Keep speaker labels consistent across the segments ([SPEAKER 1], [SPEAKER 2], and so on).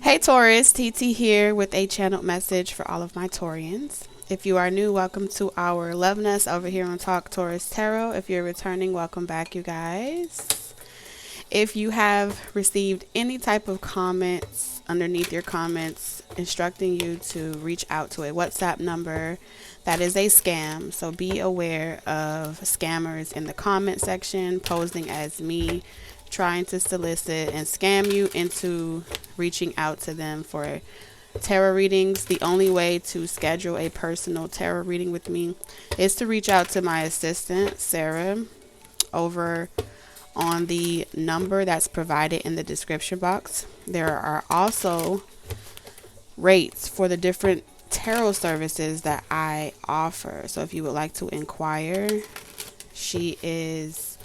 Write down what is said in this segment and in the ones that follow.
[SPEAKER 1] Hey Taurus, TT here with a channeled message for all of my Taurians. If you are new, welcome to our Love Nest over here on Talk Taurus Tarot. If you're returning, welcome back, you guys. If you have received any type of comments underneath your comments instructing you to reach out to a WhatsApp number, that is a scam. So be aware of scammers in the comment section posing as me, trying to solicit and scam you into reaching out to them for tarot readings. The only way to schedule a personal tarot reading with me is to reach out to my assistant, Sarah, over on the number that's provided in the description box. There are also rates for the different tarot services that I offer. So if you would like to inquire, she is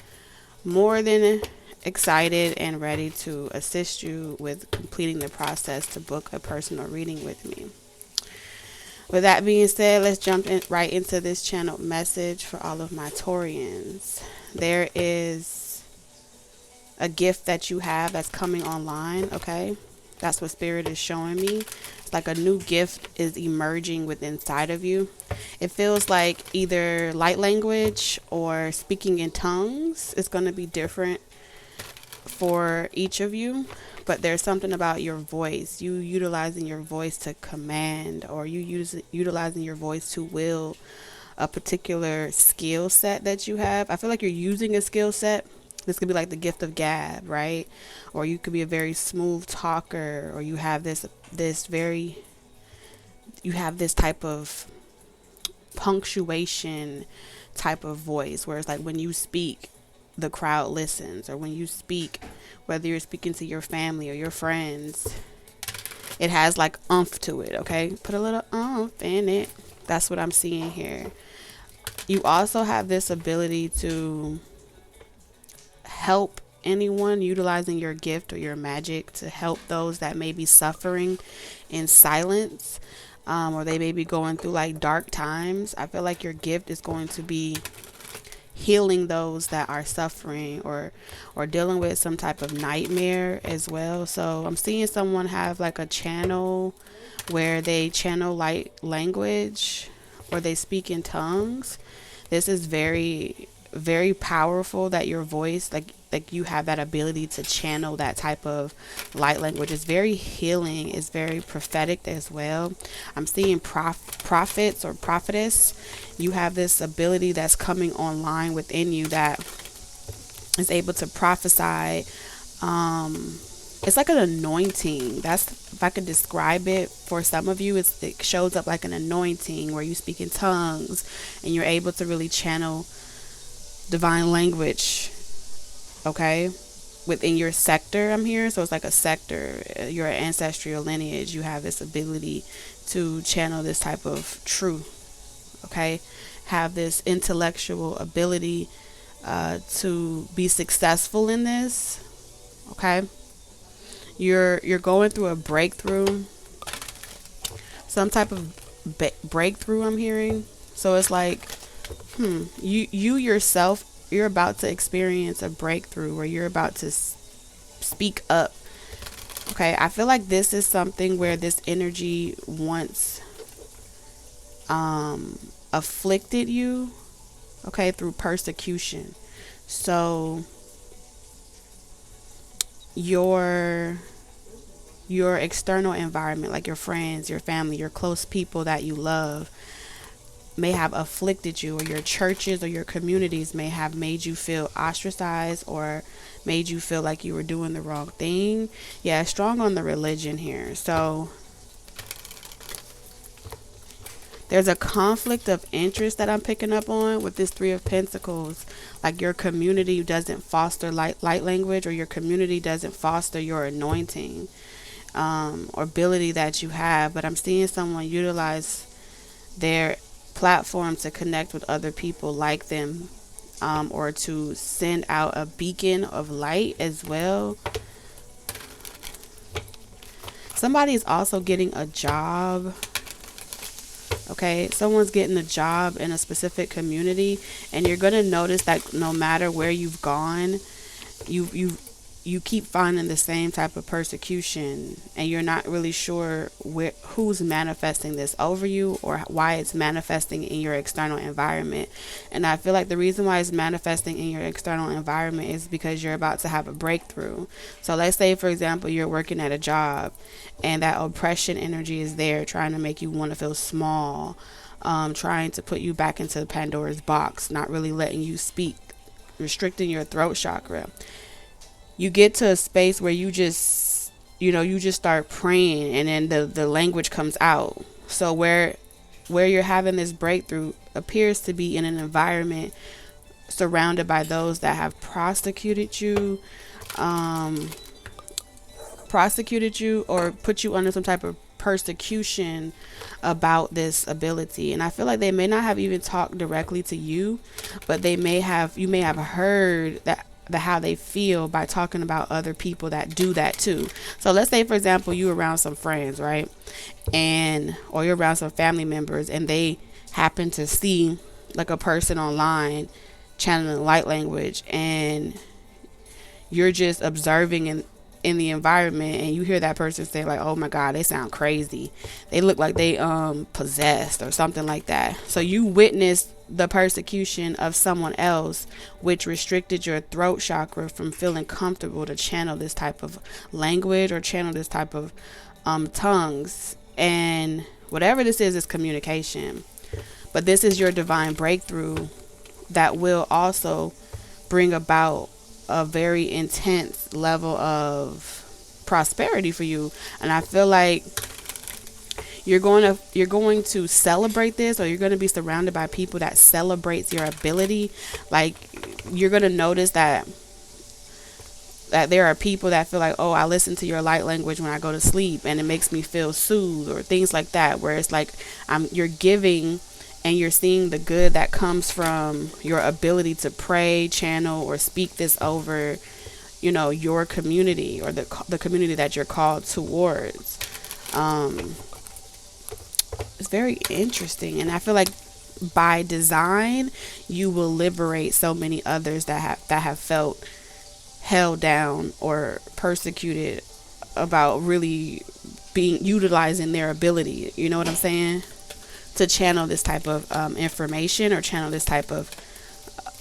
[SPEAKER 1] more than excited and ready to assist you with completing the process to book a personal reading with me. With that being said, let's jump right into this channeled message for all of my Taurians. There is a gift that you have that's coming online, okay? That's what Spirit is showing me. It's like a new gift is emerging within inside of you. It feels like either light language or speaking in tongues is going to be different for each of you, but there's something about your voice, you utilizing your voice to command, or you utilizing your voice to will a particular skill set that you have. I feel like you're using a skill set. This could be like the gift of gab, right? Or you could be a very smooth talker, or you have this type of punctuation type of voice where it's like when you speak the crowd listens, or when you speak, whether you're speaking to your family or your friends, it has like oomph to it, okay? Put a little oomph in it. That's what I'm seeing here. You also have this ability to help anyone, utilizing your gift or your magic to help those that may be suffering in silence, or they may be going through like dark times. I feel like your gift is going to be healing those that are suffering or dealing with some type of nightmare as well. So I'm seeing someone have like a channel where they channel light language or they speak in tongues. This is very, very powerful that your voice, like you have that ability to channel that type of light language. It's very healing. It's very prophetic as well. I'm seeing prophets or prophetess. You have this ability that's coming online within you that is able to prophesy. It's like an anointing. That's, if I could describe it for some of you, it shows up like an anointing where you speak in tongues and you're able to really channel divine language, okay, within your sector. I'm here, so it's like a sector, your ancestral lineage. You have this ability to channel this type of truth, okay, have this intellectual ability to be successful in this, okay. You're going through a breakthrough, some type of breakthrough, I'm hearing. So it's like you yourself, you're about to experience a breakthrough where you're about to speak up. Okay, I feel like this is something where this energy once afflicted you, okay, through persecution. So your external environment, like your friends, your family, your close people that you love, may have afflicted you, or your churches or your communities may have made you feel ostracized or made you feel like you were doing the wrong thing. Yeah, strong on the religion here. So there's a conflict of interest that I'm picking up on with this Three of Pentacles. Like your community doesn't foster light language, or your community doesn't foster your anointing or ability that you have. But I'm seeing someone utilize their platform to connect with other people like them, or to send out a beacon of light as well. Somebody is also getting a job. Okay, someone's getting a job in a specific community, and you're going to notice that no matter where you've gone, you you keep finding the same type of persecution, and you're not really sure who's manifesting this over you or why it's manifesting in your external environment. And I feel like the reason why it's manifesting in your external environment is because you're about to have a breakthrough. So let's say, for example, you're working at a job and that oppression energy is there trying to make you want to feel small, trying to put you back into Pandora's box, not really letting you speak, restricting your throat chakra. You get to a space where you just start praying, and then the language comes out. So where you're having this breakthrough appears to be in an environment surrounded by those that have prosecuted you or put you under some type of persecution about this ability. And I feel like they may not have even talked directly to you, but you may have heard that how they feel by talking about other people that do that too. So let's say, for example, you around some friends, right? Or you're around some family members, and they happen to see like a person online channeling light language, and you're just observing in the environment, and you hear that person say like, oh my God, they sound crazy. They look like they possessed or something like that. So you witnessed the persecution of someone else, which restricted your throat chakra from feeling comfortable to channel this type of language or channel this type of tongues. And whatever this is communication. But this is your divine breakthrough that will also bring about a very intense level of prosperity for you. And I feel like you're going to celebrate this, or you're going to be surrounded by people that celebrates your ability. Like, you're going to notice that there are people that feel like, oh, I listen to your light language when I go to sleep and it makes me feel soothed, or things like that, where it's like you're giving and you're seeing the good that comes from your ability to pray, channel, or speak this over, your community, or the community that you're called towards. It's very interesting, and I feel like by design you will liberate so many others that have felt held down or persecuted about really utilizing their ability, you know what I'm saying, to channel this type of information, or channel this type of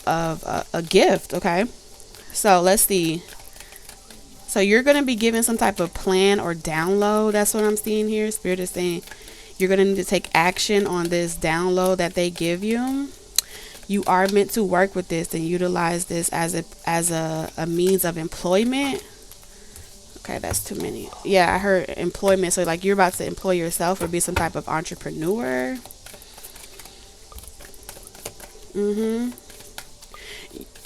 [SPEAKER 1] a gift. Okay, so let's see. So you're going to be given some type of plan or download. That's what I'm seeing here. Spirit is saying you're going to need to take action on this download that they give you. You are meant to work with this and utilize this as a means of employment. Okay, that's too many. Yeah, I heard employment. So like you're about to employ yourself or be some type of entrepreneur.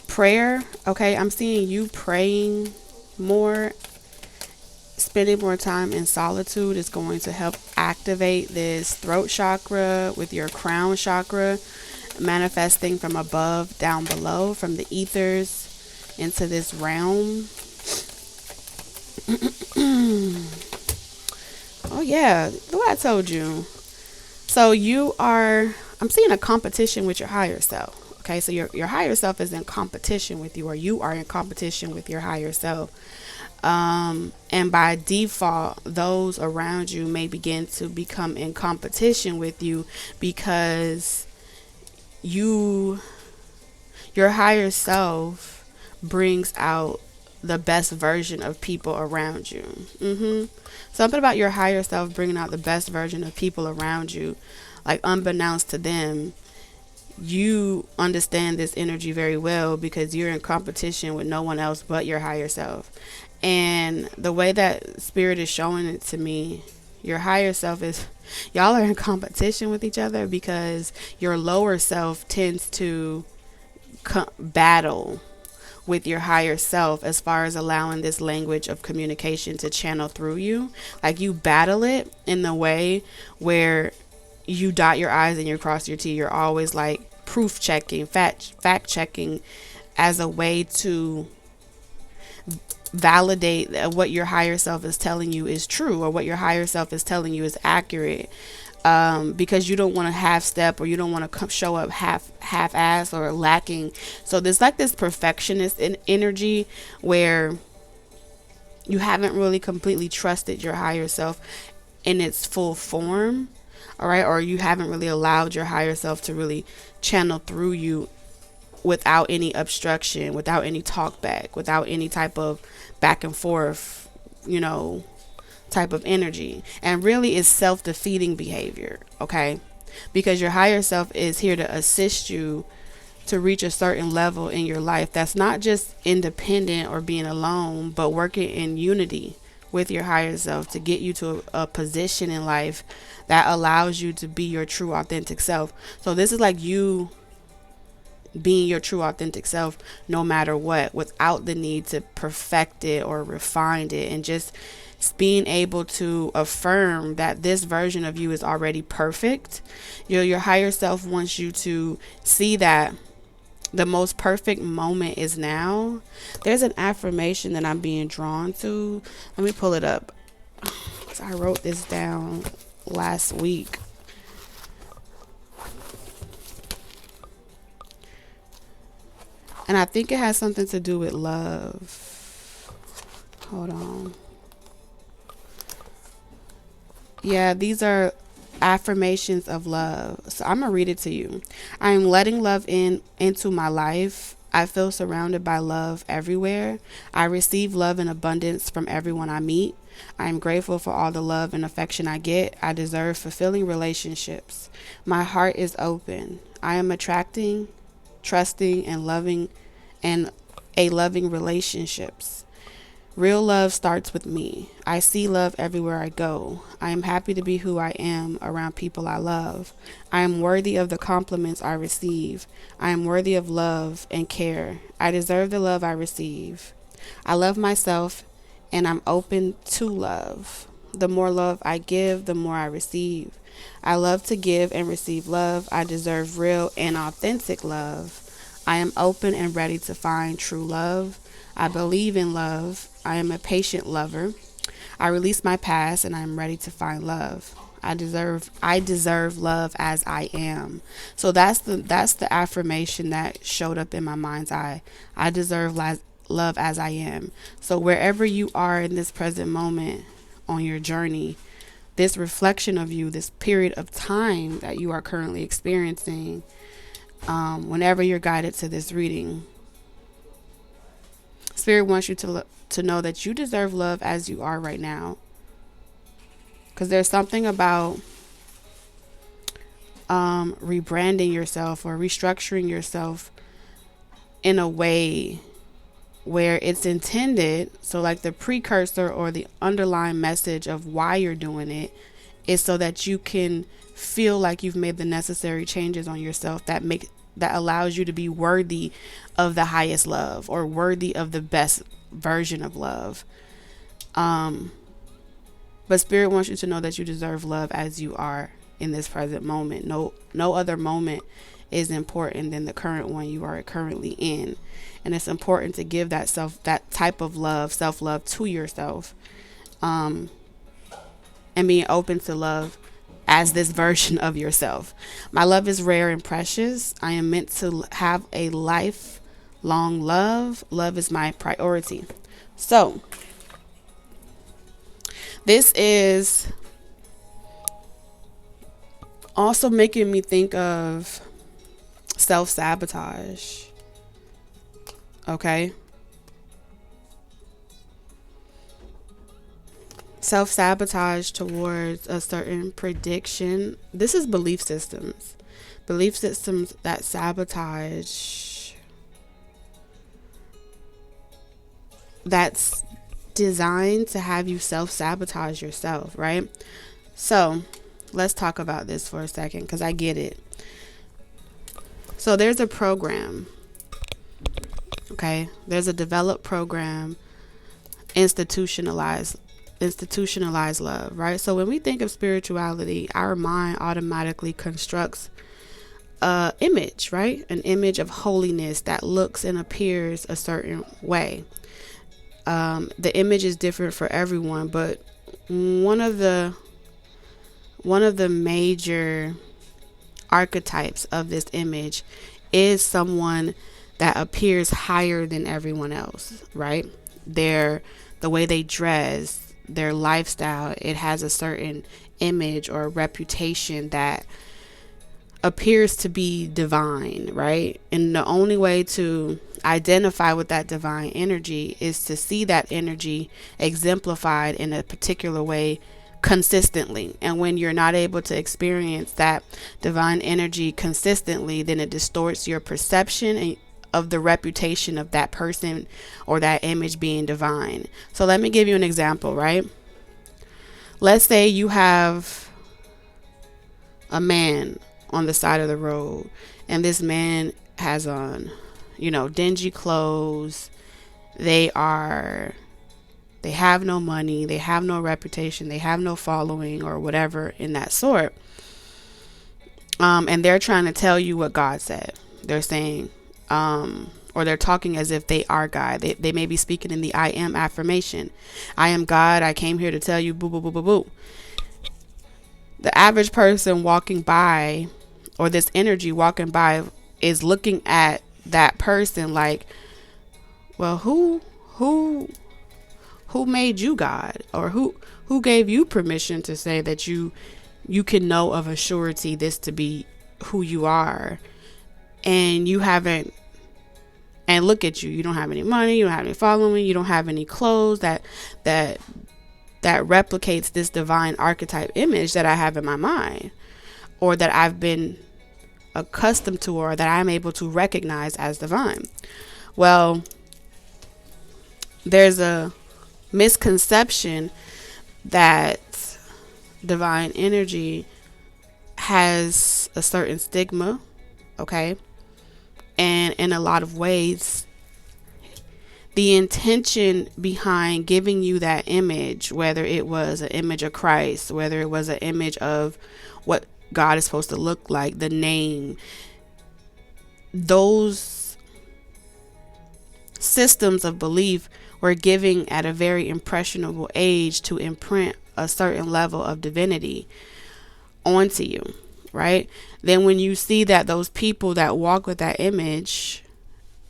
[SPEAKER 1] Prayer. Okay, I'm seeing you praying more. Spending more time in solitude is going to help activate this throat chakra with your crown chakra, manifesting from above down below, from the ethers into this realm. Oh yeah, what I told you. So I'm seeing a competition with your higher self. Okay, so your higher self is in competition with you, or you are in competition with your higher self. And by default, those around you may begin to become in competition with you, because your higher self brings out the best version of people around you. Something about your higher self bringing out the best version of people around you, like unbeknownst to them, you understand this energy very well because you're in competition with no one else but your higher self. And the way that spirit is showing it to me, your higher self is, y'all are in competition with each other because your lower self tends to battle with your higher self as far as allowing this language of communication to channel through you. Like you battle it in the way where you dot your I's and you cross your T. You're always like proof checking, fact checking as a way to validate that what your higher self is telling you is true, or what your higher self is telling you is accurate, because you don't want to half step, or you don't want to show up half ass or lacking. So there's like this perfectionist energy where you haven't really completely trusted your higher self in its full form, all right? Or you haven't really allowed your higher self to really channel through you without any obstruction, without any talk back, without any type of back and forth, type of energy. And really it's self-defeating behavior, okay? Because your higher self is here to assist you to reach a certain level in your life that's not just independent or being alone, but working in unity with your higher self to get you to a position in life that allows you to be your true authentic self. So this is like you being your true authentic self no matter what, without the need to perfect it or refine it, and just being able to affirm that this version of you is already perfect. Your higher self wants you to see that the most perfect moment is now. There's an affirmation that I'm being drawn to. Let me pull it up. I wrote this down last week. And I think it has something to do with love. Hold on. Yeah, these are affirmations of love. So I'm gonna read it to you. I am letting love into my life. I feel surrounded by love everywhere. I receive love in abundance from everyone I meet. I am grateful for all the love and affection I get. I deserve fulfilling relationships. My heart is open. I am attracting, trusting, and loving relationships. Real love starts with me. I see love everywhere I go. I am happy to be who I am around people I love. I am worthy of the compliments I receive. I am worthy of love and care. I deserve the love I receive. I love myself and I'm open to love. The more love I give, the more I receive. I love to give and receive love. I deserve real and authentic love. I am open and ready to find true love. I believe in love. I am a patient lover. I release my past and I am ready to find love. I deserve love as I am. So that's the affirmation that showed up in my mind's eye. I deserve love as I am. So wherever you are in this present moment on your journey, this reflection of you, this period of time that you are currently experiencing, whenever you're guided to this reading, Spirit wants you to know that you deserve love as you are right now. Because there's something about rebranding yourself or restructuring yourself in a way where it's intended. So like the precursor or the underlying message of why you're doing it is so that you can feel like you've made the necessary changes on yourself that allows you to be worthy of the highest love or worthy of the best version of love. But Spirit wants you to know that you deserve love as you are in this present moment. No other moment is important than the current one you are currently in. And it's important to give that type of love, self-love to yourself. And being open to love as this version of yourself. My love is rare and precious. I am meant to have a lifelong love. Love is my priority. So, this is also making me think of self-sabotage. Okay? Self-sabotage towards a certain prediction. This is belief systems. Belief systems that sabotage. That's designed to have you self-sabotage yourself, right? So, let's talk about this for a second because I get it. So, there's a program. Okay? There's a developed program, institutionalized love, right? So when we think of spirituality, our mind automatically constructs an image, right? An image of holiness that looks and appears a certain way. The image is different for everyone, but one of the major archetypes of this image is someone that appears higher than everyone else, right? They're the way they dress, their lifestyle, it has a certain image or reputation that appears to be divine, right? And the only way to identify with that divine energy is to see that energy exemplified in a particular way consistently. And when you're not able to experience that divine energy consistently, then it distorts your perception of the reputation of that person or that image being divine. So let me give you an example, right? Let's say you have a man on the side of the road, and this man has on, dingy clothes. They have no money, they have no reputation, they have no following or whatever in that sort. And they're trying to tell you what God said. They're saying, or they're talking as if they are God. They may be speaking in the I am affirmation. I am God. I came here to tell you boo, boo, boo, boo, boo. The average person walking by, or this energy walking by, is looking at that person like, well, who made you God? Or who gave you permission to say that you can know of a surety this to be who you are, and you haven't, and look at you, you don't have any money, you don't have any following, you don't have any clothes that replicates this divine archetype image that I have in my mind, or that I've been accustomed to, or that I'm able to recognize as divine. Well, there's a misconception that divine energy has a certain stigma, okay? And in a lot of ways, the intention behind giving you that image, whether it was an image of Christ, whether it was an image of what God is supposed to look like, the name, those systems of belief were giving at a very impressionable age to imprint a certain level of divinity onto you, right? Then when you see that those people that walk with that image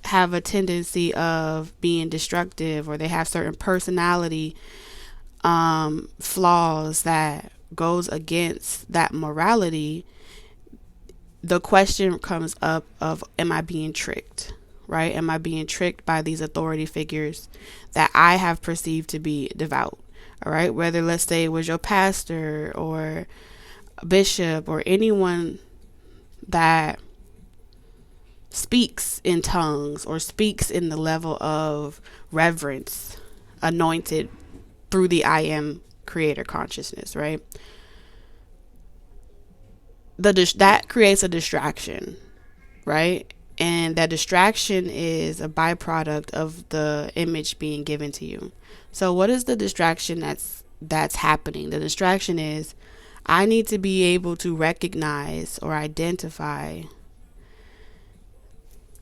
[SPEAKER 1] have a tendency of being destructive, or they have certain personality flaws that goes against that morality, the question comes up of, am I being tricked, right? Am I being tricked by these authority figures that I have perceived to be devout? All right, whether, let's say, it was your pastor or a bishop or anyone that speaks in tongues or speaks in the level of reverence, anointed through the I am creator consciousness, right? That creates a distraction, right? And that distraction is a byproduct of the image being given to you. So what is the distraction that's happening? The distraction is, I need to be able to recognize or identify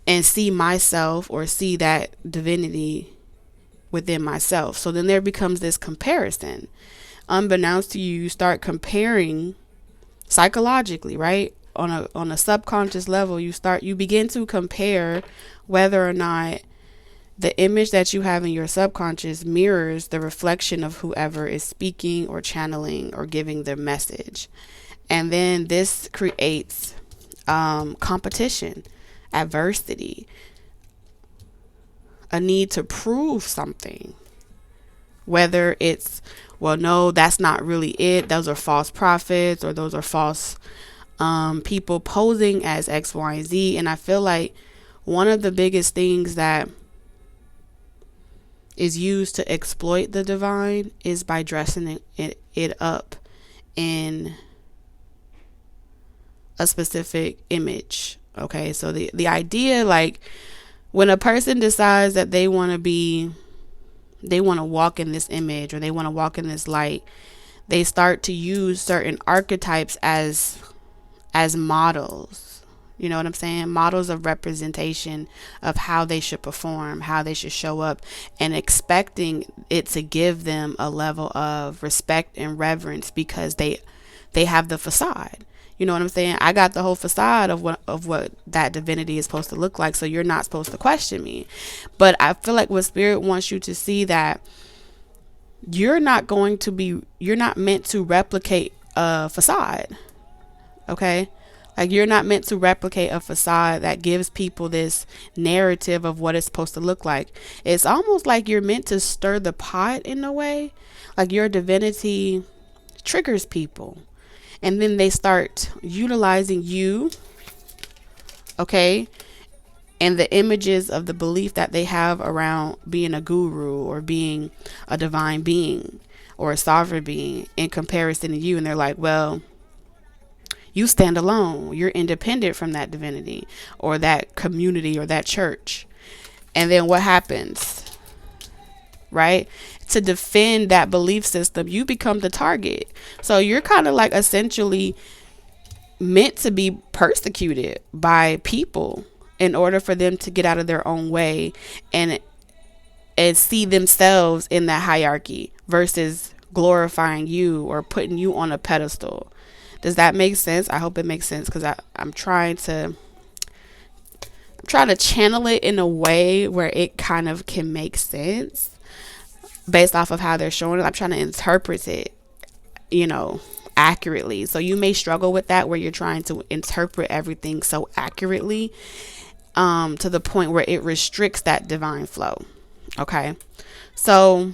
[SPEAKER 1] and see myself, or see that divinity within myself. So then there becomes this comparison. Unbeknownst to you, you start comparing psychologically, right? On a subconscious level, you begin to compare whether or not the image that you have in your subconscious mirrors the reflection of whoever is speaking or channeling or giving their message. And then this creates competition, adversity, a need to prove something, whether it's, well, no, that's not really it, those are false prophets, or those are false people posing as X, Y, and Z. And I feel like one of the biggest things that is used to exploit the divine is by dressing it up in a specific image. Okay, so the idea, like, when a person decides that they want to walk in this image, or they want to walk in this light, they start to use certain archetypes as models. You know what I'm saying? Models of representation of how they should perform, how they should show up, and expecting it to give them a level of respect and reverence because they have the facade. You know what I'm saying? I got the whole facade of what that divinity is supposed to look like, so you're not supposed to question me. But I feel like what Spirit wants you to see, that you're not meant to replicate a facade. Okay. Like, you're not meant to replicate a facade that gives people this narrative of what it's supposed to look like. It's almost like you're meant to stir the pot in a way. Like, your divinity triggers people, and then they start utilizing you, okay, and the images of the belief that they have around being a guru or being a divine being or a sovereign being in comparison to you. And they're like, well, you stand alone. You're independent from that divinity or that community or that church. And then what happens, right? To defend that belief system, you become the target. So you're kind of like essentially meant to be persecuted by people in order for them to get out of their own way and see themselves in that hierarchy versus glorifying you or putting you on a pedestal. Does that make sense? I hope it makes sense, because I'm trying to channel it in a way where it kind of can make sense based off of how they're showing it. I'm trying to interpret it, accurately. So you may struggle with that, where you're trying to interpret everything so accurately, to the point where it restricts that divine flow. Okay. So,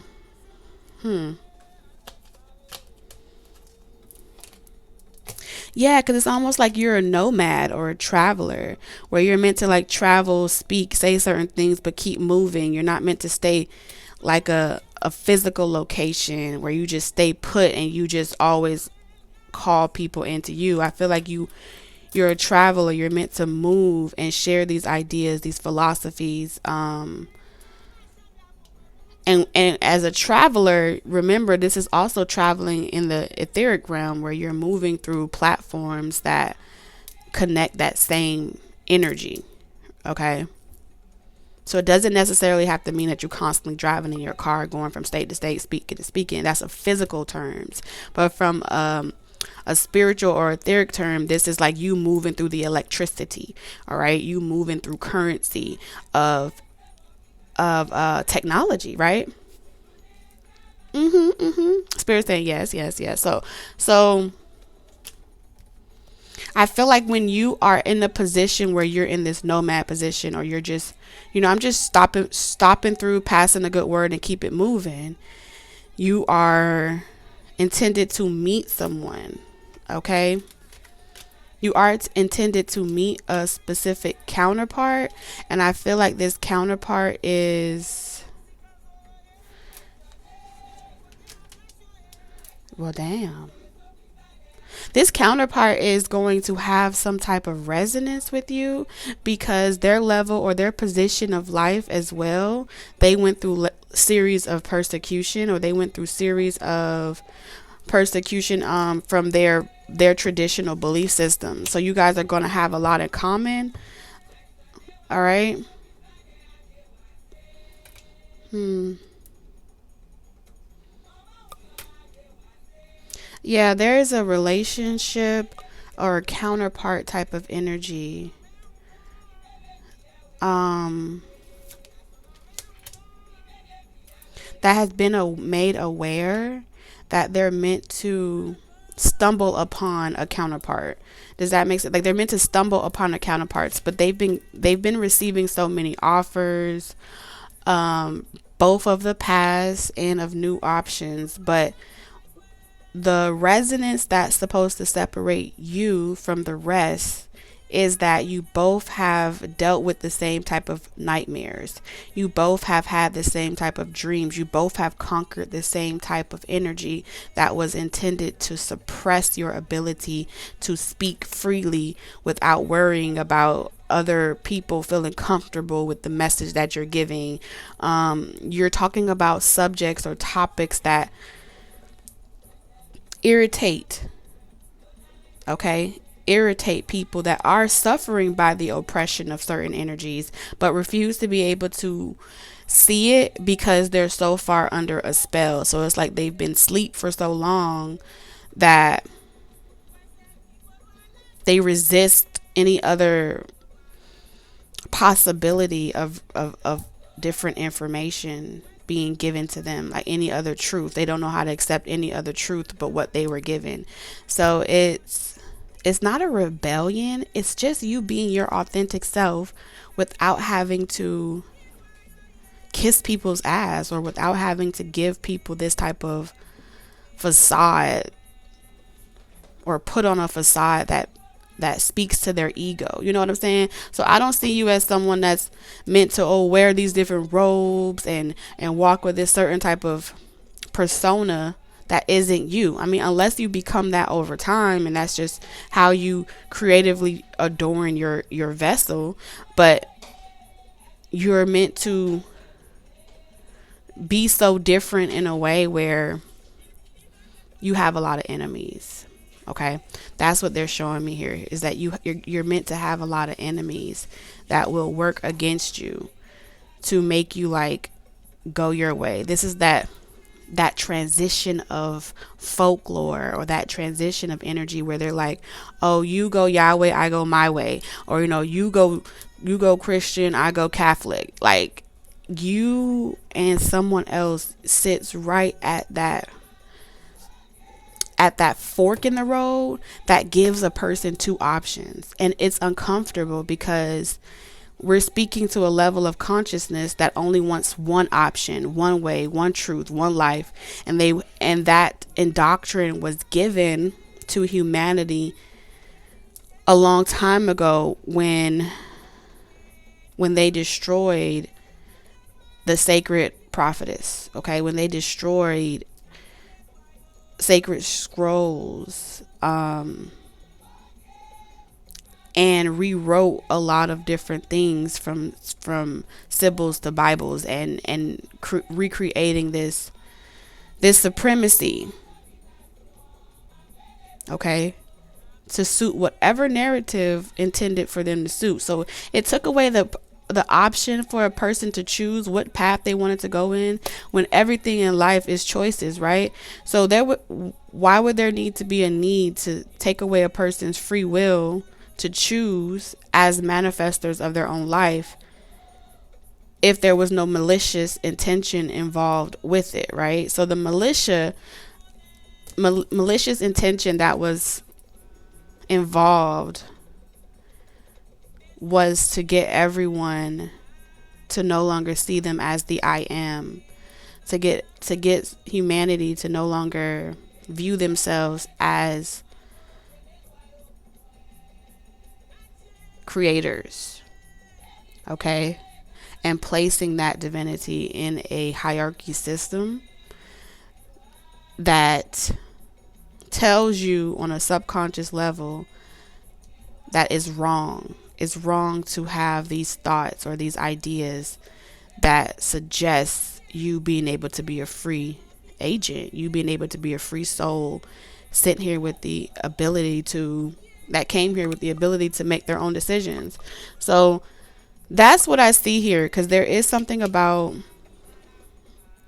[SPEAKER 1] yeah, because it's almost like you're a nomad or a traveler, where you're meant to like travel, speak, say certain things, but keep moving. You're not meant to stay like a physical location where you just stay put and you just always call people into you. I feel like you're a traveler. You're meant to move and share these ideas, these philosophies. And as a traveler, remember, this is also traveling in the etheric realm, where you're moving through platforms that connect that same energy. Okay. So it doesn't necessarily have to mean that you're constantly driving in your car, going from state to state, speaking to speaking. That's a physical terms. But from a spiritual or etheric term, this is like you moving through the electricity. All right. You moving through currency of technology, right? Spirit saying yes. So I feel like when you are in a position where you're in this nomad position, or you're just, I'm just stopping through, passing a good word and keep it moving. You are intended to meet someone, okay? You are intended to meet a specific counterpart, and I feel like this counterpart is, well, damn. This counterpart is going to have some type of resonance with you, because their level or their position of life as well, they went through series of persecution, or they went through series of persecution from their traditional belief system. So you guys are going to have a lot in common. All right. Yeah, there is a relationship or a counterpart type of energy. That has been made aware that they're meant to stumble upon a counterpart. Does that make sense? Like, they're meant to stumble upon a counterparts, but they've been receiving so many offers, both of the past and of new options. But the resonance that's supposed to separate you from the rest is that you both have dealt with the same type of nightmares. You both have had the same type of dreams. You both have conquered the same type of energy that was intended to suppress your ability to speak freely without worrying about other people feeling comfortable with the message that you're giving. You're talking about subjects or topics that irritate people that are suffering by the oppression of certain energies, but refuse to be able to see it because they're so far under a spell. So it's like they've been asleep for so long that they resist any other possibility of different information being given to them, like any other truth. They don't know how to accept any other truth but what they were given. So it's not a rebellion. It's just you being your authentic self without having to kiss people's ass, or without having to give people this type of facade, or put on a facade that speaks to their ego. You know what I'm saying? So I don't see you as someone that's meant to wear these different robes and walk with this certain type of persona that isn't you. I mean, unless you become that over time, and that's just how you creatively adorn your vessel. But you're meant to be so different in a way where you have a lot of enemies. Okay, that's what they're showing me here, is that you're meant to have a lot of enemies that will work against you to make you like go your way. This is that transition of folklore, or that transition of energy where they're like, oh, you go Yahweh, I go my way, or you go Christian, I go Catholic. Like, you and someone else sits right at that fork in the road that gives a person two options. And it's uncomfortable because we're speaking to a level of consciousness that only wants one option, one way, one truth, one life. And that doctrine was given to humanity a long time ago when they destroyed the sacred prophetess. Okay, when they destroyed sacred scrolls, and rewrote a lot of different things from Sibyls to Bibles, and recreating this supremacy, okay, to suit whatever narrative intended for them to suit. So it took away the option for a person to choose what path they wanted to go in, when everything in life is choices, right? So why would there need to be a need to take away a person's free will to choose as manifestors of their own life if there was no malicious intention involved with it, right? So the malicious intention that was involved was to get everyone to no longer see them as the I am, to get humanity to no longer view themselves as creators, okay, and placing that divinity in a hierarchy system that tells you on a subconscious level that is wrong. It's wrong to have these thoughts or these ideas that suggest you being able to be a free agent, you being able to be a free soul, sitting here with the ability to make their own decisions. So that's what I see here, because there is something about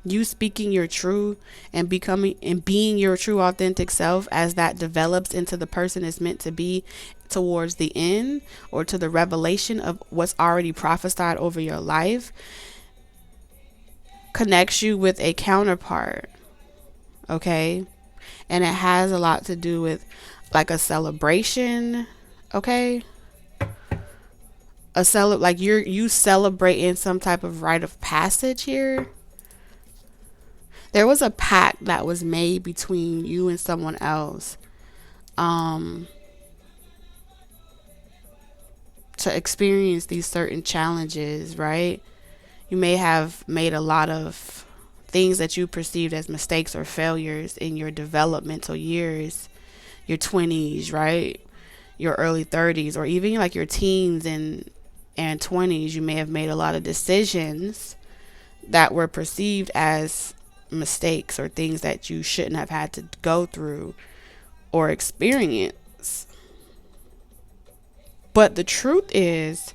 [SPEAKER 1] you speaking your truth and being your true authentic self as that develops into the person it's meant to be towards the end, or to the revelation of what's already prophesied over your life, connects you with a counterpart, okay? And it has a lot to do with like a celebration, okay? Like you celebrating some type of rite of passage here. There was a pact that was made between you and someone else, to experience these certain challenges, right? You may have made a lot of things that you perceived as mistakes or failures in your developmental years, your 20s, right? Your early 30s, or even like your teens and 20s. You may have made a lot of decisions that were perceived as mistakes, or things that you shouldn't have had to go through or experience. But the truth is,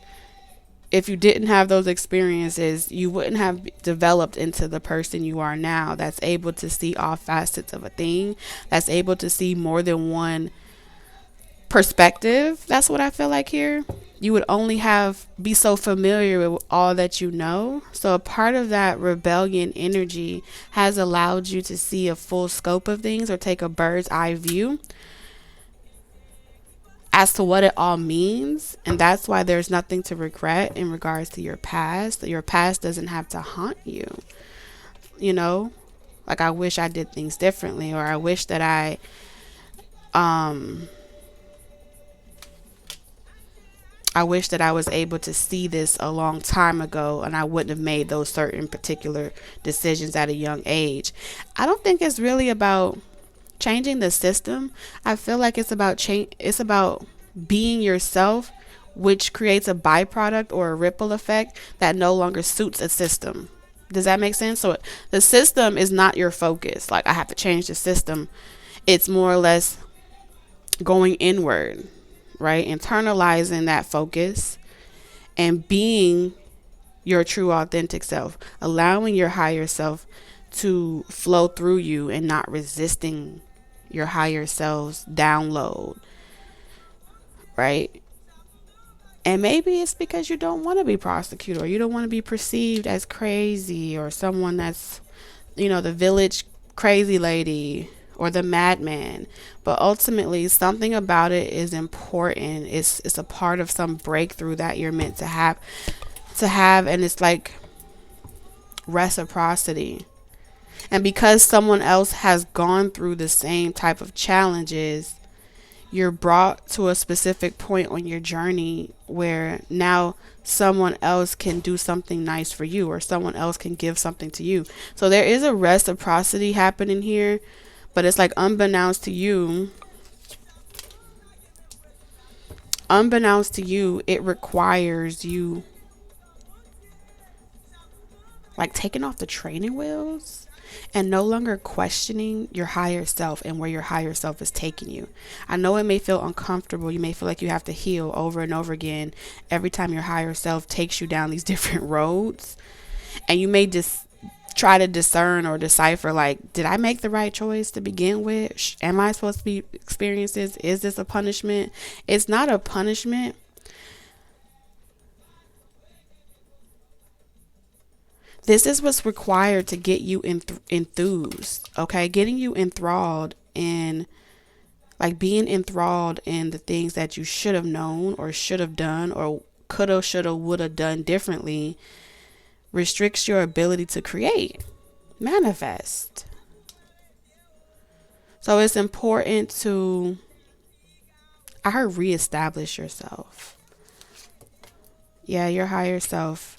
[SPEAKER 1] if you didn't have those experiences, you wouldn't have developed into the person you are now, that's able to see all facets of a thing, that's able to see more than one perspective. That's what I feel like here. You would only be so familiar with all that you know. So a part of that rebellion energy has allowed you to see a full scope of things, or take a bird's eye view as to what it all means. And that's why there's nothing to regret in regards to your past. Your past doesn't have to haunt you. You know, like, I wish I did things differently, or I wish that I wish that I was able to see this a long time ago, and I wouldn't have made those certain particular decisions at a young age. I don't think it's really about changing the system. I feel like it's about change. It's about being yourself, which creates a byproduct or a ripple effect that no longer suits a system. Does that make sense? So the system is not your focus. Like, I have to change the system. It's more or less going inward, right? Internalizing that focus and being your true authentic self, allowing your higher self to flow through you and not resisting your higher self's download, right? And maybe it's because you don't want to be prosecuted, or you don't want to be perceived as crazy, or someone that's, the village crazy lady or the madman. But ultimately, something about it is important. It's a part of some breakthrough that you're meant to have, and it's like reciprocity. And because someone else has gone through the same type of challenges, you're brought to a specific point on your journey where now someone else can do something nice for you, or someone else can give something to you. So there is a reciprocity happening here, but it's like unbeknownst to you, it requires you like taking off the training wheels and no longer questioning your higher self and where your higher self is taking you. I know it may feel uncomfortable. You may feel like you have to heal over and over again every time your higher self takes you down these different roads. And you may just try to discern or decipher, like, did I make the right choice to begin with? Am I supposed to be experiencing this? Is this a punishment? It's not a punishment. This is what's required to get you enthused, okay? Getting you enthralled in, like, being enthralled in the things that you should have known or should have done or coulda, shoulda, woulda done differently restricts your ability to create, manifest. So it's important to, I heard, reestablish yourself. Yeah, your higher self.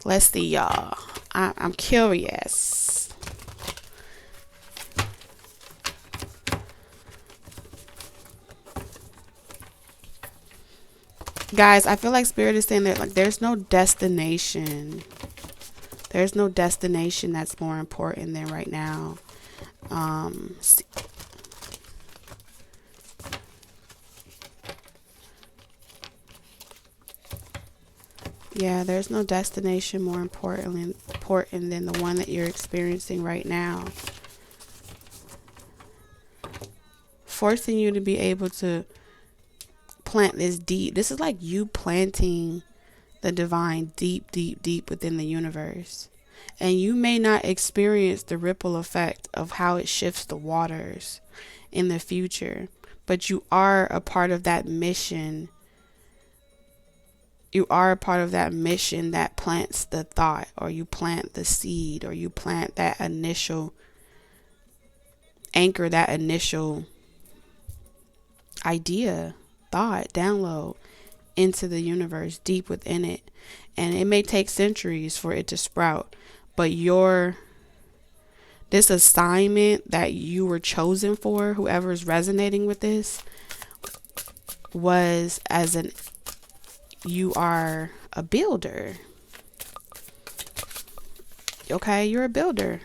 [SPEAKER 1] Let's see, y'all. I'm curious. Guys, I feel like Spirit is saying that, like, there's no destination. There's no destination that's more important than right now. Yeah, there's no destination more important than the one that you're experiencing right now. Forcing you to be able to plant this deep. This is like you planting the divine deep, deep, deep within the universe. And you may not experience the ripple effect of how it shifts the waters in the future, but you are a part of that mission. You are a part of that mission that plants the thought, or you plant the seed, or you plant that initial anchor, that initial idea, thought, download into the universe deep within it. And it may take centuries for it to sprout, but this assignment that you were chosen for, whoever is resonating with this, was you are a builder. Okay, you're a builder.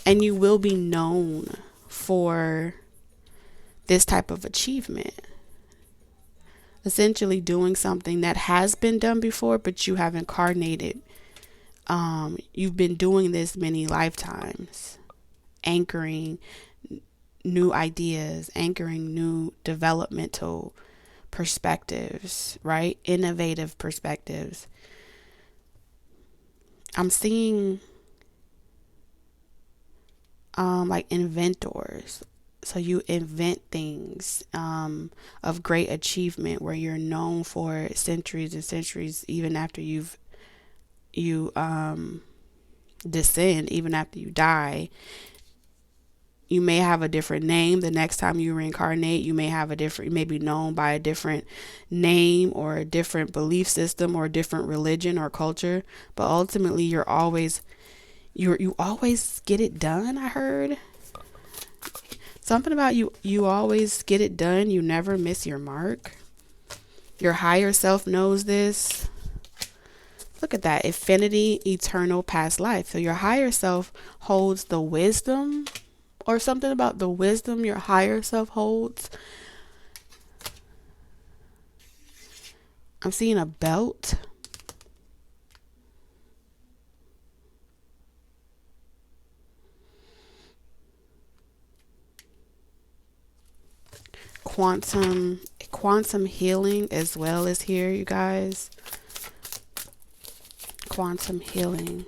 [SPEAKER 1] And you will be known for this type of achievement. Essentially doing something that has been done before, but you have incarnated. You've been doing this many lifetimes. anchoring new ideas, anchoring new developmental perspectives, right? Innovative perspectives. I'm seeing like inventors. So you invent things of great achievement where you're known for it centuries and centuries, even after you descend, even after you die. You may have a different name the next time you reincarnate. You may be known by a different name or a different belief system or a different religion or culture. But ultimately, you always get it done. I heard something about you always get it done. You never miss your mark. Your higher self knows this. Look at that. Infinity, eternal, past life. So your higher self holds the wisdom, or something about the wisdom your higher self holds. I'm seeing a belt. Quantum healing as well is here, you guys. Quantum healing,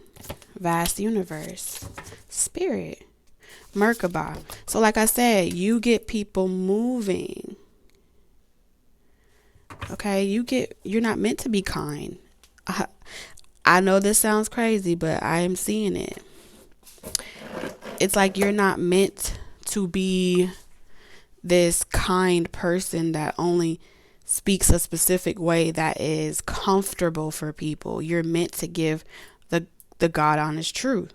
[SPEAKER 1] vast universe, spirit, Merkaba. So like I said, you get people moving. Okay, you're not meant to be kind. I know this sounds crazy, but I am seeing it. It's like you're not meant to be this kind person that only speaks a specific way that is comfortable for people. You're meant to give the God honest truth.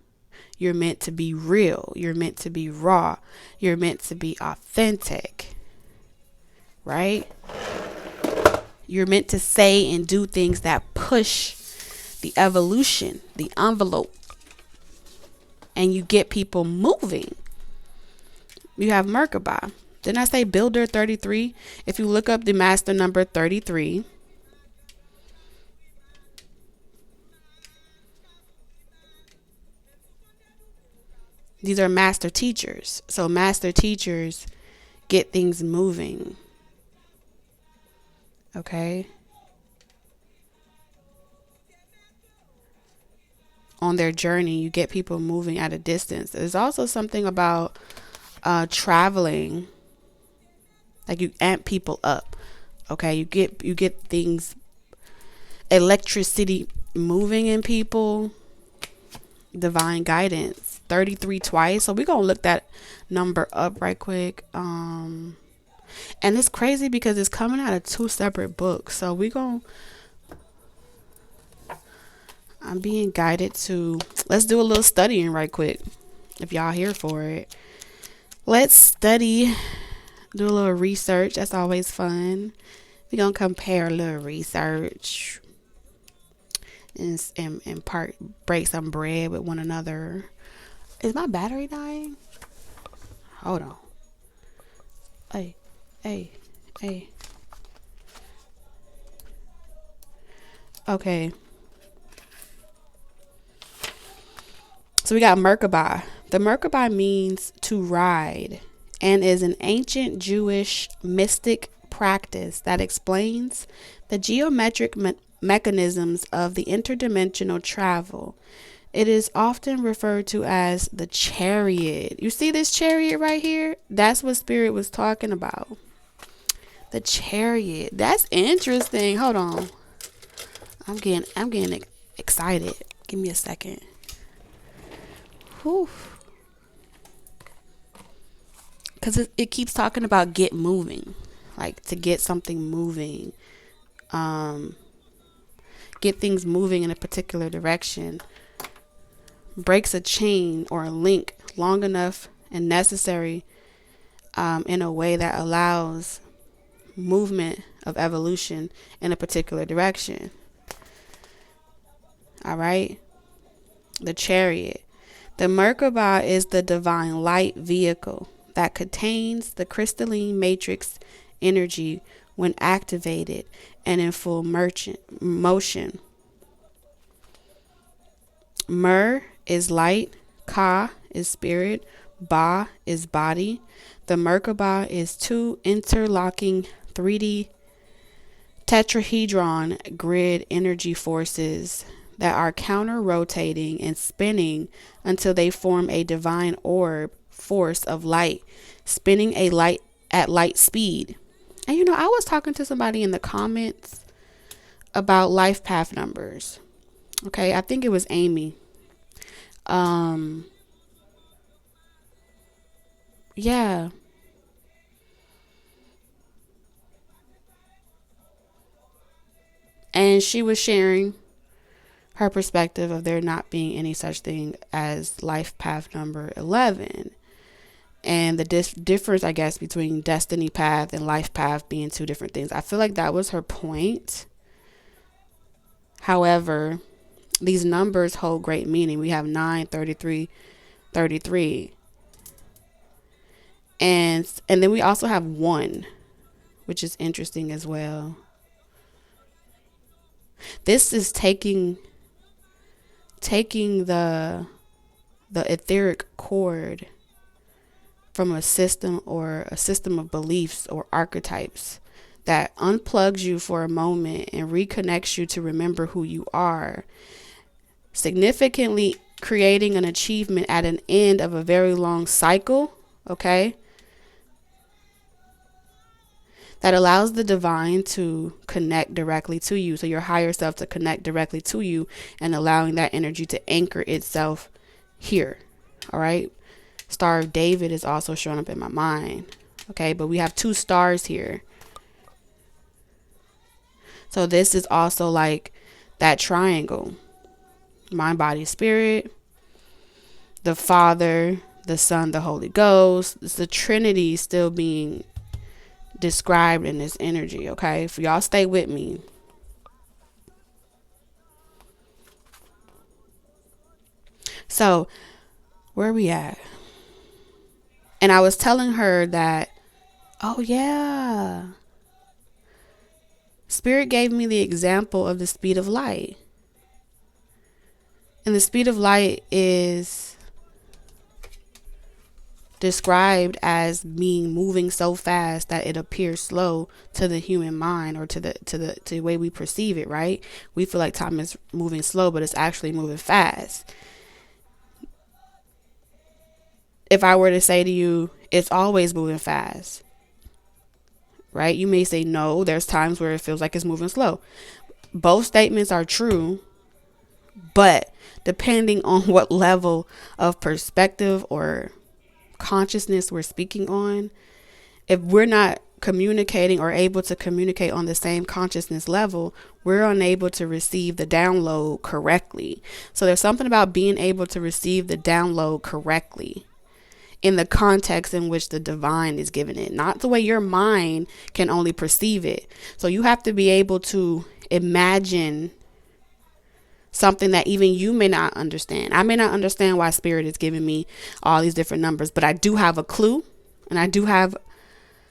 [SPEAKER 1] You're meant to be real. You're meant to be raw. You're meant to be authentic. Right? You're meant to say and do things that push the evolution, the envelope. And you get people moving. You have Merkaba. Didn't I say Builder 33? If you look up the master number 33, these are master teachers. So master teachers get things moving. Okay? On their journey, you get people moving at a distance. There's also something about traveling. Like you amp people up. Okay, you get things, electricity moving in people. Divine guidance, 33 twice. So we're gonna look that number up right quick. And it's crazy because it's coming out of two separate books. So I'm being guided to, let's do a little studying right quick. If y'all here for it, let's study. Do a little research. That's always fun. We're going to compare a little research and break some bread with one another. Is my battery dying? Hold on. Hey. Okay. So we got Merkaba. The Merkaba means to ride, and is an ancient Jewish mystic practice that explains the geometric mechanisms of the interdimensional travel. It is often referred to as the chariot. You see this chariot right here? That's what Spirit was talking about. The chariot. That's interesting. Hold on. I'm getting excited. Give me a second. Whew. Because it keeps talking about get moving, like to get something moving, get things moving in a particular direction, breaks a chain or a link long enough and necessary in a way that allows movement of evolution in a particular direction. All right. The chariot. The Merkaba is the divine light vehicle that contains the crystalline matrix energy when activated and in full motion. Mer is light, Ka is spirit, Ba is body. The Merkaba is two interlocking 3D tetrahedron grid energy forces that are counter rotating and spinning until they form a divine orb force of light, spinning a light at light speed. And I was talking to somebody in the comments about life path numbers. Okay, I think it was Amy. Yeah. And she was sharing her perspective of there not being any such thing as life path number 11. And the difference, I guess, between destiny path and life path being two different things. I feel like that was her point. However, these numbers hold great meaning. We have 9, 33, 33. And then we also have 1, which is interesting as well. This is taking the etheric cord from a system of beliefs or archetypes that unplugs you for a moment and reconnects you to remember who you are, significantly creating an achievement at an end of a very long cycle, okay? That allows the divine to connect directly to you. So your higher self to connect directly to you and allowing that energy to anchor itself here. All right. Star of David is also showing up in my mind. Okay. But we have 2 stars here. So this is also like that triangle. Mind, body, spirit. The Father, the Son, the Holy Ghost. It's the Trinity still being described in this energy. Okay, if y'all stay with me. So where are we at? And I was telling her that, oh yeah, Spirit gave me the example of the speed of light. And the speed of light is described as being moving so fast that it appears slow to the human mind, or to the way we perceive it, right? We feel like time is moving slow, but it's actually moving fast. If I were to say to you, it's always moving fast, right? You may say, no, there's times where it feels like it's moving slow. Both statements are true, but depending on what level of perspective or consciousness we're speaking on, if we're not communicating or able to communicate on the same consciousness level, we're unable to receive the download correctly. So there's something about being able to receive the download correctly in the context in which the divine is giving it, not the way your mind can only perceive it. So you have to be able to imagine something that even you may not understand. I may not understand why Spirit is giving me all these different numbers, but I do have a clue, and I do have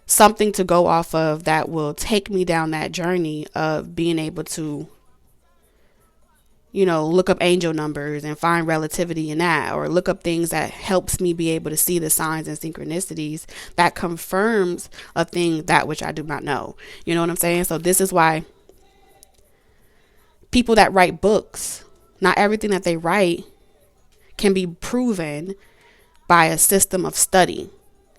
[SPEAKER 1] something to go off of that will take me down that journey of being able to, look up angel numbers and find relativity in that, or look up things that helps me be able to see the signs and synchronicities that confirms a thing that which I do not know. You know what I'm saying? So this is why people that write books, not everything that they write can be proven by a system of study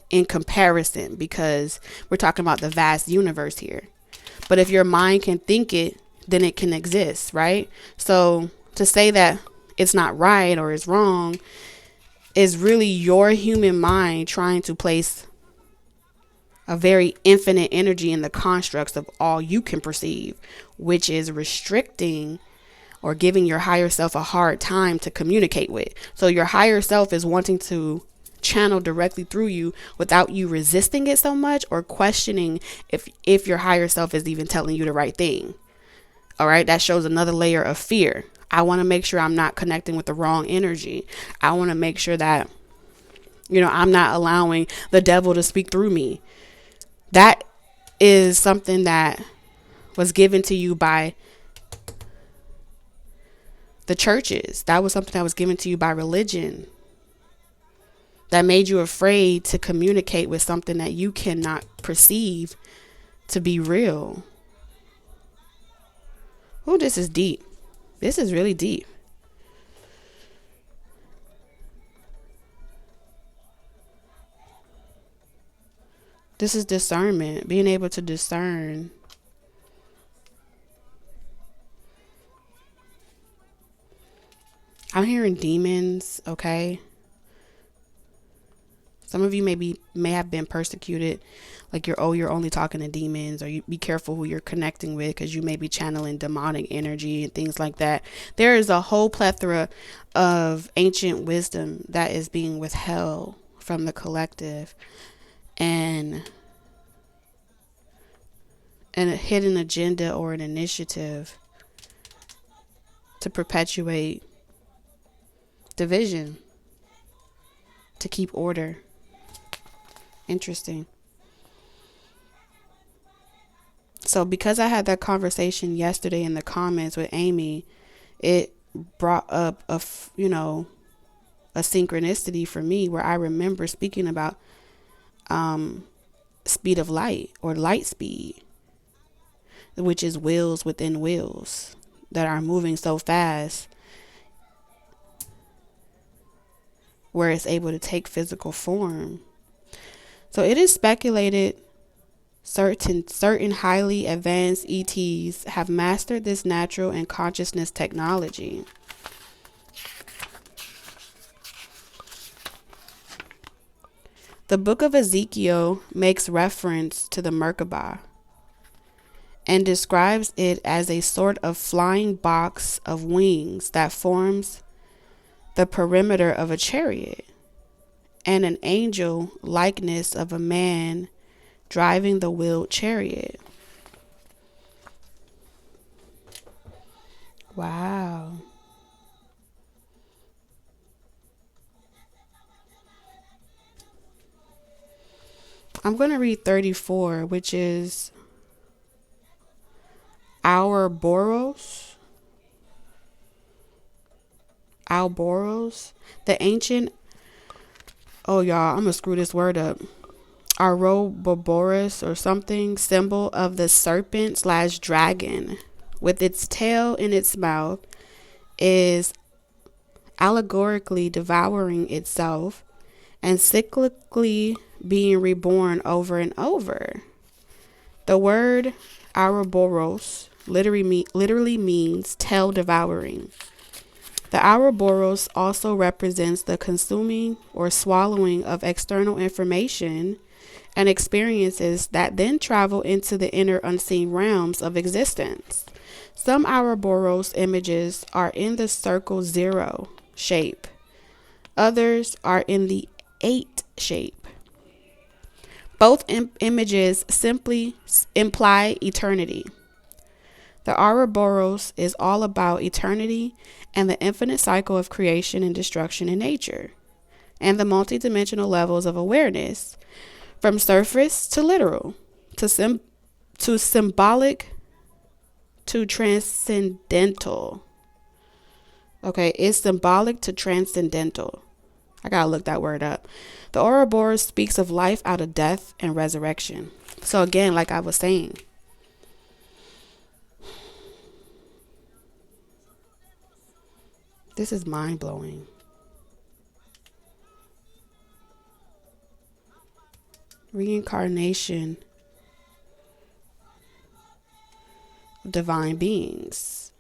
[SPEAKER 1] in comparison, because we're talking about the vast universe here. But if your mind can think it, then it can exist, right? So to say that it's not right or it's wrong is really your human mind trying to place a very infinite energy in the constructs of all you can perceive, which is restricting or giving your higher self a hard time to communicate with. So your higher self is wanting to channel directly through you without you resisting it so much or questioning if your higher self is even telling you the right thing. All right, that shows another layer of fear. I want to make sure I'm not connecting with the wrong energy. I want to make sure that, I'm not allowing the devil to speak through me. That is something that was given to you by the churches. That was something that was given to you by religion. that made you afraid to communicate with something that you cannot perceive to be real. Oh, this is deep. This is really deep. This is discernment, being able to discern. I'm hearing demons, okay? Some of you may have been persecuted, like you're only talking to demons, or you be careful who you're connecting with because you may be channeling demonic energy and things like that. There is a whole plethora of ancient wisdom that is being withheld from the collective, and a hidden agenda or an initiative to perpetuate division, to keep order. Interesting. So because I had that conversation yesterday in the comments with Amy, it brought up a synchronicity for me where I remember speaking about speed of light, or light speed, which is wheels within wheels that are moving so fast where it's able to take physical form. So it is speculated certain highly advanced ETs have mastered this natural and consciousness technology. The book of Ezekiel makes reference to the Merkabah and describes it as a sort of flying box of wings that forms the perimeter of a chariot, and an angel likeness of a man driving the wheeled chariot. Wow. I'm going to read 34, which is Ouroboros, the ancient, oh y'all, I'm gonna screw this word up, Ouroboros or something, symbol of the serpent / dragon with its tail in its mouth, is allegorically devouring itself and cyclically being reborn over and over. The word Ouroboros literally means tail devouring. The Ouroboros also represents the consuming or swallowing of external information and experiences that then travel into the inner unseen realms of existence. Some Ouroboros images are in the circle 0 shape. Others are in the 8 shape. Both images simply imply eternity. The Ouroboros is all about eternity and the infinite cycle of creation and destruction in nature, and the multidimensional levels of awareness, from surface to literal, to symbolic to transcendental. Okay, it's symbolic to transcendental. I gotta look that word up. The Ouroboros speaks of life out of death and resurrection. So again, like I was saying, this is mind-blowing. Reincarnation of divine beings.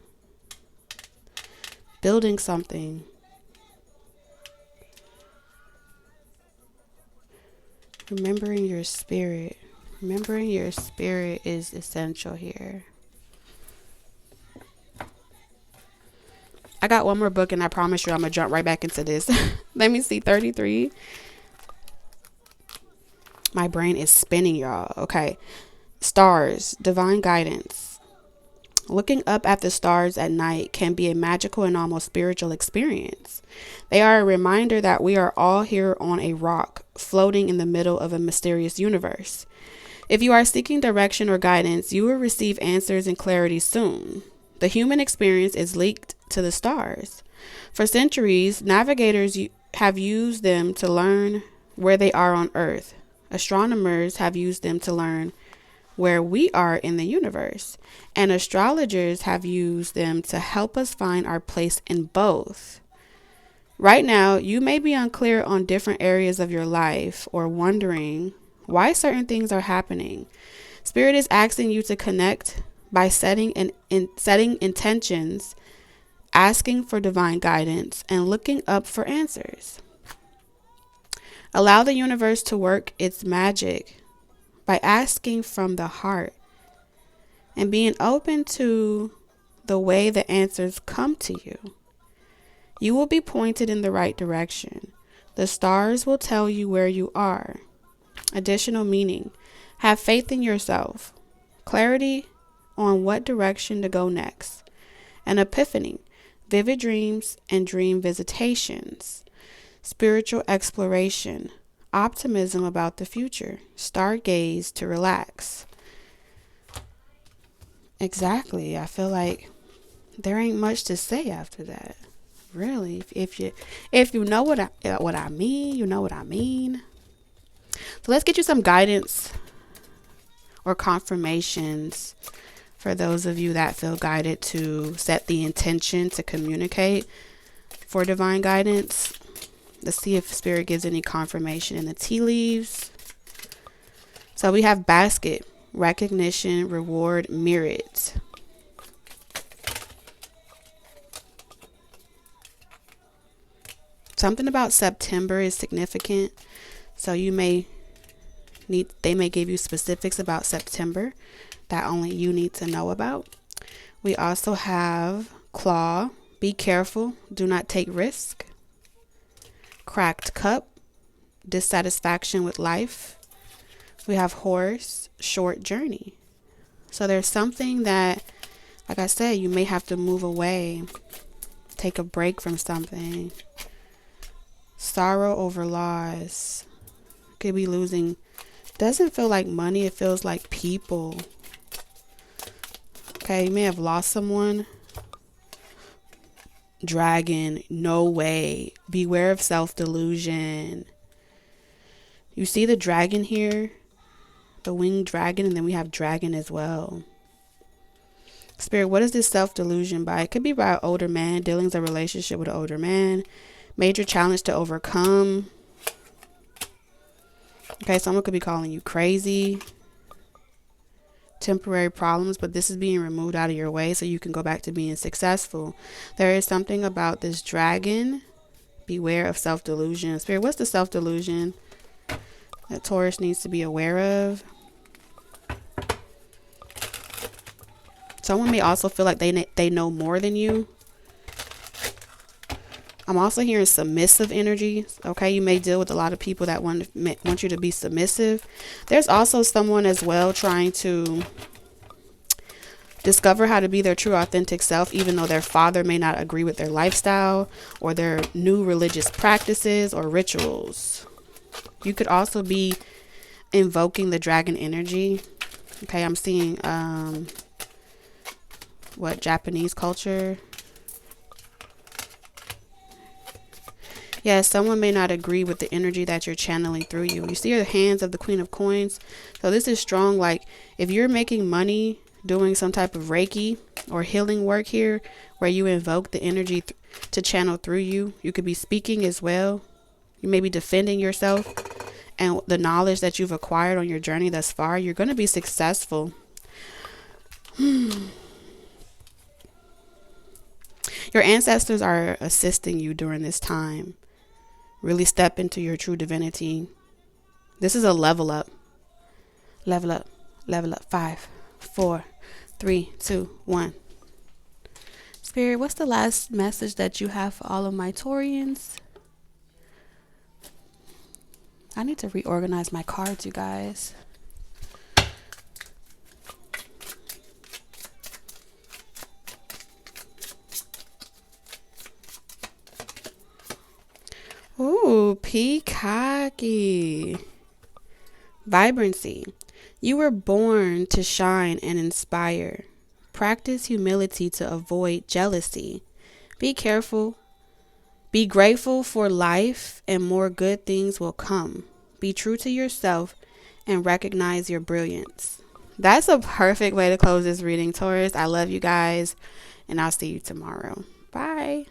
[SPEAKER 1] Building something. Remembering your spirit. Remembering your spirit is essential here. I got one more book and I promise you I'm going to jump right back into this. Let me see, 33. My brain is spinning, y'all. Okay. Stars, divine guidance. Looking up at the stars at night can be a magical and almost spiritual experience. They are a reminder that we are all here on a rock, floating in the middle of a mysterious universe. If you are seeking direction or guidance, you will receive answers and clarity soon. The human experience is linked to the stars. For centuries, navigators have used them to learn where they are on Earth. Astronomers have used them to learn where we are in the universe. And astrologers have used them to help us find our place in both. Right now, you may be unclear on different areas of your life or wondering why certain things are happening. Spirit is asking you to connect by setting intentions, asking for divine guidance, and looking up for answers. Allow the universe to work its magic by asking from the heart and being open to the way the answers come to you. You will be pointed in the right direction. The stars will tell you where you are. Additional meaning. Have faith in yourself. Clarity on what direction to go next. An epiphany. Vivid dreams and dream visitations. Spiritual exploration. Optimism about the future. Stargaze to relax. Exactly. I feel like there ain't much to say after that. Really, if you know what I mean, you know what I mean. So let's get you some guidance or confirmations for those of you that feel guided to set the intention to communicate for divine guidance. Let's see if Spirit gives any confirmation in the tea leaves. So we have basket, recognition, reward, merit. Something about September is significant. So they may give you specifics about September that only you need to know about. We also have claw, be careful, do not take risk. Cracked cup, dissatisfaction with life. We have horse, short journey. So there's something that, like I said, you may have to move away, take a break from something. Sorrow over loss. Could be losing. Doesn't feel like money. It feels like people. Okay, you may have lost someone. Dragon. No way. Beware of self-delusion. You see the dragon here? The winged dragon. And then we have dragon as well. Spirit, what is this self-delusion by? It could be by an older man. Dealings a relationship with an older man. Major challenge to overcome. Okay, someone could be calling you crazy. Temporary problems, but this is being removed out of your way so you can go back to being successful. There is something about this dragon. Beware of self-delusion. Spirit, what's the self-delusion that Taurus needs to be aware of? Someone may also feel like they know more than you. I'm also hearing submissive energy. Okay, you may deal with a lot of people that want you to be submissive. There's also someone as well trying to discover how to be their true authentic self, even though their father may not agree with their lifestyle or their new religious practices or rituals. You could also be invoking the dragon energy. Okay, I'm seeing Japanese culture. Yes, someone may not agree with the energy that you're channeling through you. You see the hands of the Queen of Coins. So this is strong. Like if you're making money doing some type of Reiki or healing work here where you invoke the energy to channel through you, you could be speaking as well. You may be defending yourself and the knowledge that you've acquired on your journey thus far. You're going to be successful. Your ancestors are assisting you during this time. Really step into your true divinity. This is a level up. Level up. Level up. 5, 4, 3, 2, 1. Spirit, what's the last message that you have for all of my Taurians? I need to reorganize my cards, you guys. Ooh, peacocky. Vibrancy. You were born to shine and inspire. Practice humility to avoid jealousy. Be careful Be grateful for life and more good things will come. Be true to yourself and recognize your brilliance. That's a perfect way to close this reading, Taurus. I love you guys, and I'll see you tomorrow. Bye.